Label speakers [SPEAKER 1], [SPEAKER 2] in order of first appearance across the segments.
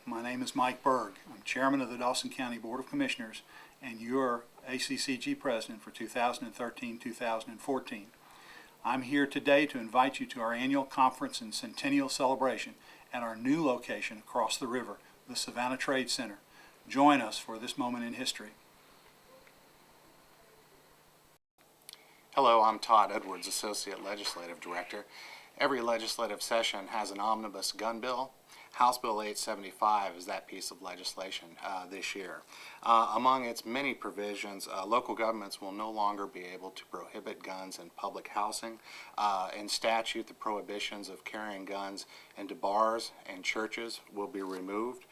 [SPEAKER 1] My name is Mike Berg. I'm Chairman of the Dawson County Board of Commissioners and your ACCG President for 2013-2014. I'm here today to invite you to our annual conference and centennial celebration at our new location across the river, the Savannah Trade Center. Join us for this moment in history.
[SPEAKER 2] Hello, I'm Todd Edwards, Associate Legislative Director. Every legislative session has an omnibus gun bill. House Bill 875 is that piece of legislation this year. Among its many provisions, local governments will no longer be able to prohibit guns in public housing. In statute, the prohibitions of carrying guns into bars and churches will be removed.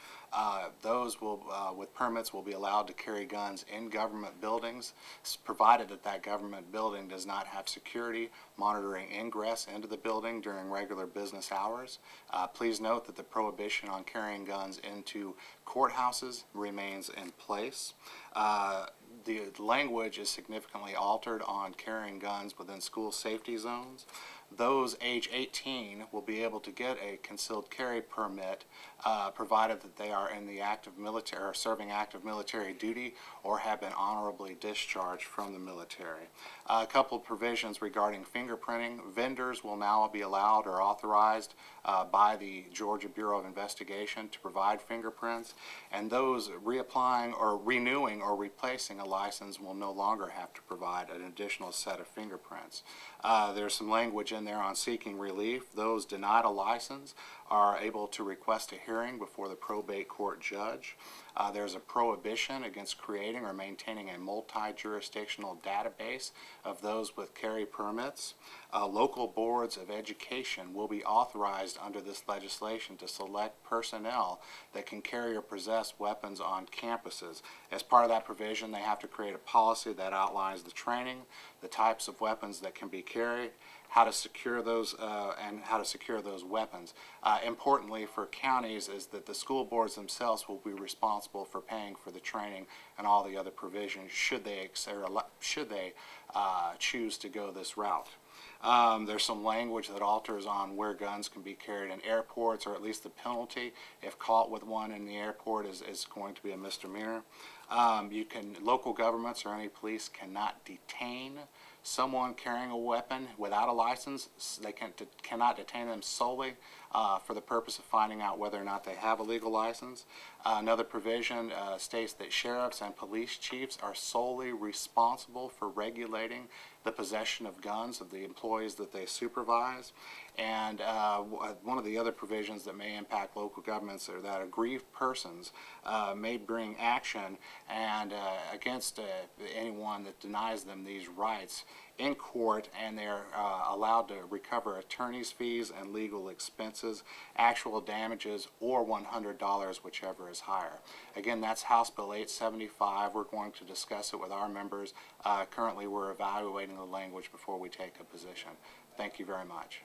[SPEAKER 2] Those will, with permits, will be allowed to carry guns in government buildings, provided that that government building does not have security monitoring ingress into the building during regular business hours. Please note that the prohibition on carrying guns into courthouses remains in place. The language is significantly altered on carrying guns within school safety zones. Those age 18 will be able to get a concealed carry permit provided that they are in the active military or serving active military duty or have been honorably discharged from the military. A couple of provisions regarding fingerprinting. Vendors will now be allowed or authorized by the Georgia Bureau of Investigation to provide fingerprints, and those reapplying or renewing or replacing a license will no longer have to provide an additional set of fingerprints. There's some language in there on seeking relief. Those denied a license are able to request a hearing before the probate court judge. There's a prohibition against creating or maintaining a multi-jurisdictional database of those with carry permits. Local boards of education will be authorized under this legislation to select personnel that can carry or possess weapons on campuses. As part of that provision, they have to create a policy that outlines the training, the types of weapons that can be carried, how to secure those and how to secure those weapons. Importantly for counties is that the school boards themselves will be responsible for paying for the training and all the other provisions should they choose to go this route. There's some language that alters on where guns can be carried in airports, or at least the penalty if caught with one in the airport is going to be a misdemeanor. Local governments or any police cannot detain someone carrying a weapon without a license. They cannot detain them solely for the purpose of finding out whether or not they have a legal license. Another provision states that sheriffs and police chiefs are solely responsible for regulating the possession of guns of the employees that they supervise. And one of the other provisions that may impact local governments are that aggrieved persons may bring action and against anyone that denies them these rights in court, and they're allowed to recover attorney's fees and legal expenses, actual damages, or $100, whichever is higher. Again, that's House Bill 875. We're going to discuss it with our members. Currently, we're evaluating the language before we take a position. Thank you very much.